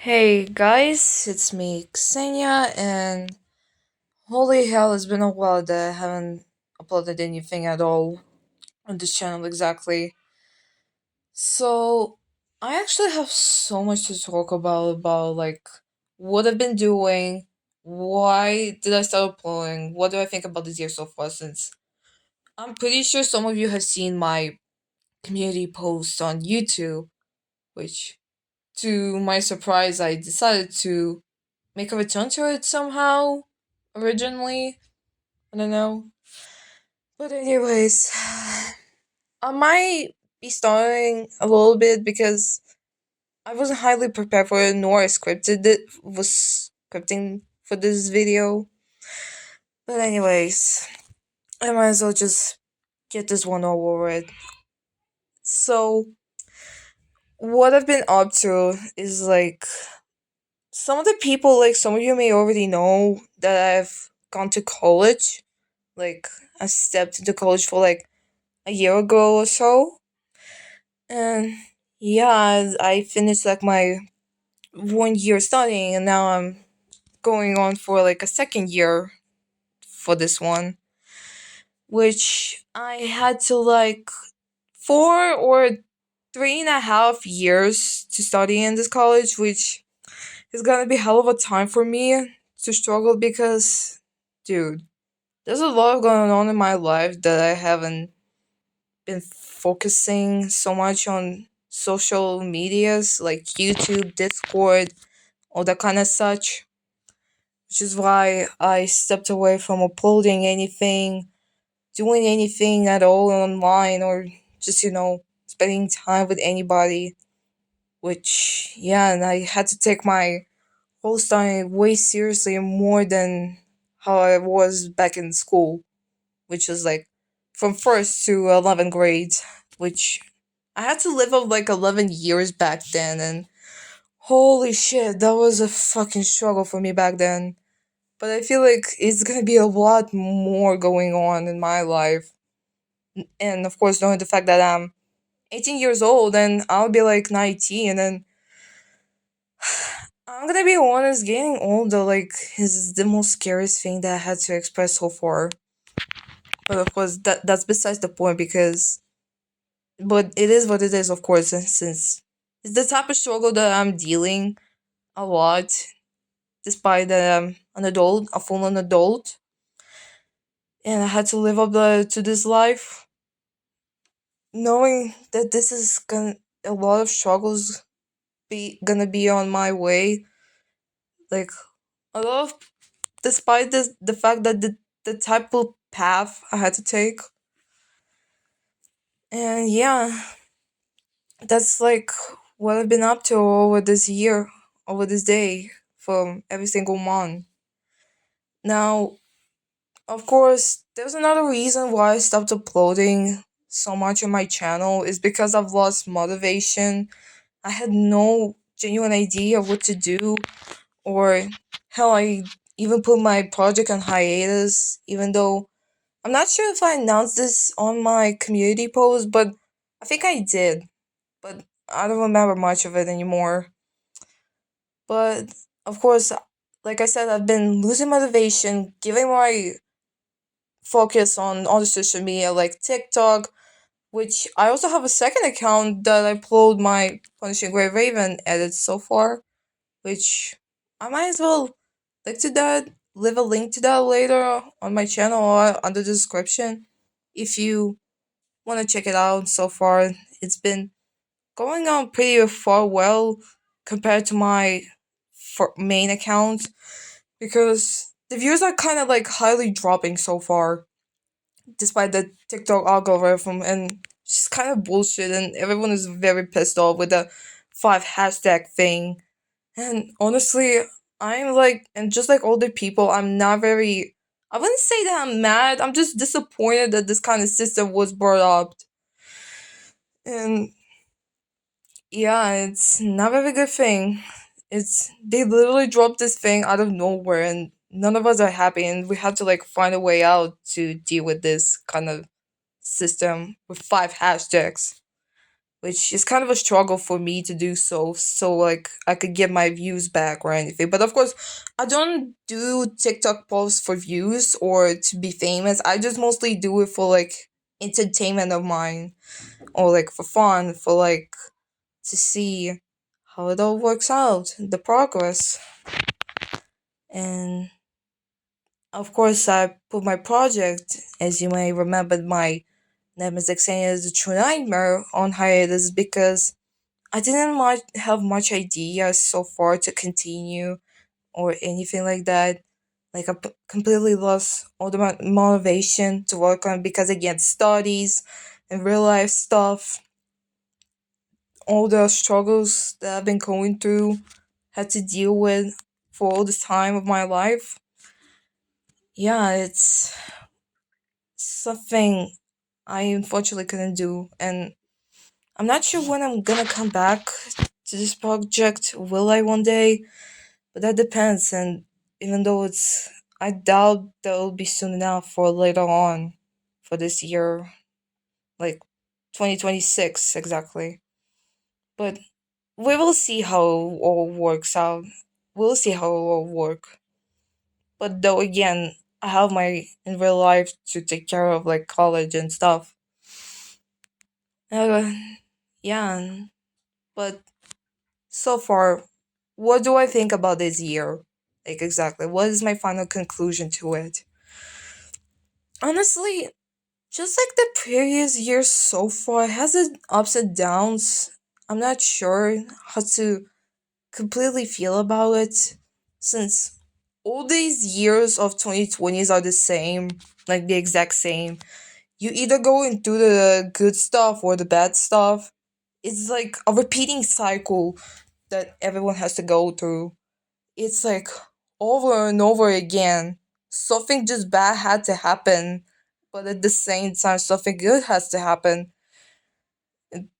Hey guys, it's me, Xenia, and holy hell, it's been a while that I haven't uploaded anything at all on this channel exactly. So, I actually have so much to talk about like what I've been doing, why did I start uploading, what do I think about this year so far since I'm pretty sure some of you have seen my community post on YouTube, which to my surprise I decided to make a return to it somehow originally. I don't know. But anyways, I might be starting a little bit because I wasn't highly prepared for it nor I scripted it was scripting for this video. But anyways, I might as well just get this one over with. So what I've been up to is like some of the people like some of you may already know that I've gone to college. Like I stepped into college for like a year ago or so. And yeah, I finished like my 1 year studying and now I'm going on for like a second year for this one, which I had to like 4 or 3.5 years to study in this college, which is gonna be hell of a time for me to struggle because, dude, there's a lot going on in my life that I haven't been focusing so much on social medias like YouTube, Discord, all that kind of such, which is why I stepped away from uploading anything, doing anything at all online, or just, spending time with anybody. Which, yeah, and I had to take my whole studying way seriously more than how I was back in school, which was like from first to 11th grade, which I had to live up like 11 years back then, and holy shit, that was a fucking struggle for me back then. But I feel like it's gonna be a lot more going on in my life. And of course, knowing the fact that I'm 18 years old and I'll be like 19, and I'm gonna be honest, getting older, like, is the most scariest thing that I had to express so far. But of course, that's besides the point because, but it is what it is, of course, and since it's the type of struggle that I'm dealing a lot, despite that I'm an adult, a full on adult, and I had to live up to this life, knowing that this is gonna a lot of struggles be gonna be on my way, like a lot of, despite the fact that the type of path I had to take, and yeah, that's like what I've been up to over this year, over this day, from every single month. Now, of course, there's another reason why I stopped uploading so much on my channel is because I've lost motivation. I had no genuine idea of what to do, or hell, I even put my project on hiatus, even though I'm not sure if I announced this on my community post, but I think I did. But I don't remember much of it anymore. But of course, like I said, I've been losing motivation, giving my focus on all the social media like TikTok, which I also have a second account that I upload my Punishing Grey Raven edits so far, which I might as well link to that, leave a link to that later on my channel or under the description if you want to check it out. So far, it's been going on pretty far well compared to my main account because the views are kind of like highly dropping so far, despite the TikTok algorithm, and it's kind of bullshit, and everyone is very pissed off with the five hashtag thing. And honestly, I'm like, and just like older people, I'm not very. I wouldn't say that I'm mad. I'm just disappointed that this kind of system was brought up. And yeah, it's not a very good thing. It's they literally dropped this thing out of nowhere, and none of us are happy, and we have to like find a way out to deal with this kind of system with five hashtags. which is kind of a struggle for me to do so. So like I could get my views back or anything. But of course, I don't do TikTok posts for views or to be famous. I just mostly do it for like entertainment of mine or like for fun, for like to see how it all works out, the progress. And of course, I put my project, as you may remember, my Nemesis is a True Nightmare on hiatus because I didn't have much idea so far to continue or anything like that. Like I completely lost all the motivation to work on because again, studies and real life stuff, all the struggles that I've been going through, had to deal with for all this time of my life. Yeah, it's something I unfortunately couldn't do, and I'm not sure when I'm gonna come back to this project. Will I one day? But that depends, and even though I doubt that it'll be soon enough for later on for this year, like 2026 exactly. But we will see how it all works out. We'll see how it all work. But though again, I have my in real life to take care of like college and stuff. Uh, yeah, but so far, what do I think about this year? Like exactly, what is my final conclusion to it? Honestly, just like the previous year so far, it has its ups and downs. I'm not sure how to completely feel about it since all these years of 2020s are the same, like the exact same. You either go into the good stuff or the bad stuff. It's like a repeating cycle that everyone has to go through. It's like over and over again. Something just bad had to happen, but at the same time, something good has to happen.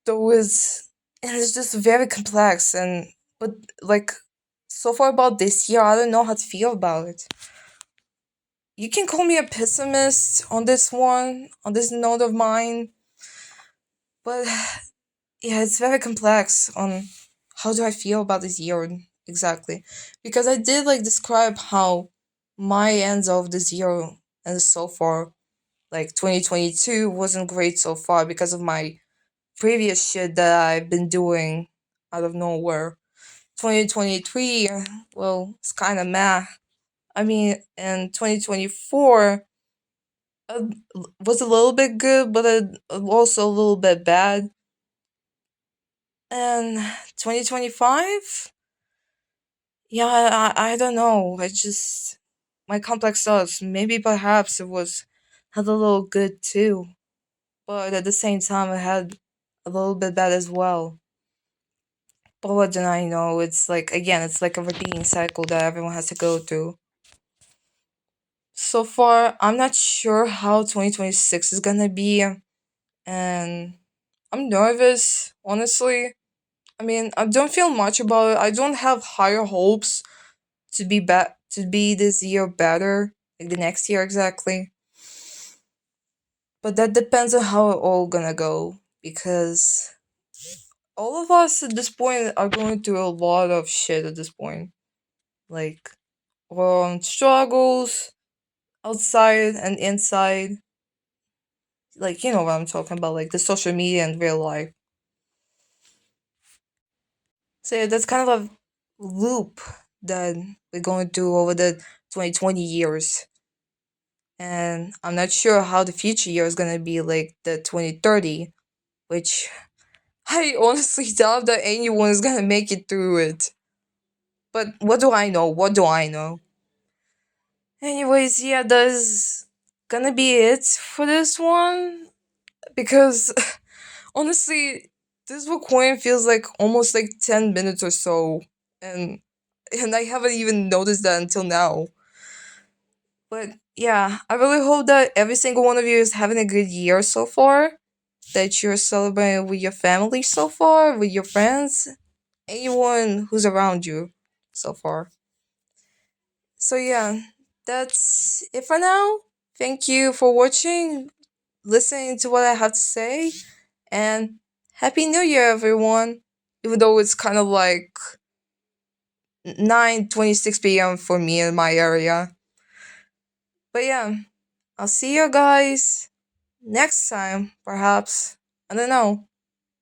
Though and it's just very complex. And but like so far about this year, I don't know how to feel about it. You can call me a pessimist on this one, on this note of mine, but yeah, it's very complex on how do I feel about this year exactly. Because I did like describe how my ends of this year and so far, like 2022 wasn't great so far because of my previous shit that I've been doing out of nowhere. 2023, well, it's kind of meh. I mean, and 2024 uh, was a little bit good, but also a little bit bad. And 2025, yeah, I don't know. I just my complex thoughts. Maybe perhaps it was had a little good too, but at the same time it had a little bit bad as well. But what do I know? It's like again, it's like a repeating cycle that everyone has to go through. So far, I'm not sure how 2026 is gonna be, and I'm nervous, honestly. I mean, I don't feel much about it. I don't have higher hopes to be this year better, like the next year exactly. But that depends on how it all gonna go because all of us at this point are going through a lot of shit at this point. Like struggles outside and inside. Like you know what I'm talking about, like the social media and real life. So yeah, that's kind of a loop that we're going through over the 2020 years. And I'm not sure how the future year is gonna be like the 2030, which I honestly doubt that anyone is gonna make it through it. But what do I know? What do I know? Anyways, yeah, that's gonna be it for this one. Because honestly, this recording feels like almost like 10 minutes or so. And I haven't even noticed that until now. But yeah, I really hope that every single one of you is having a good year so far. That you're celebrating with your family so far, with your friends, anyone who's around you so far. So yeah, that's it for now. Thank you for watching, listening to what I have to say, and Happy New Year, everyone. Even though it's kind of like 9:26 p.m. for me in my area. But yeah, I'll see you guys next time, perhaps. I don't know.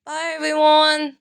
Bye, everyone.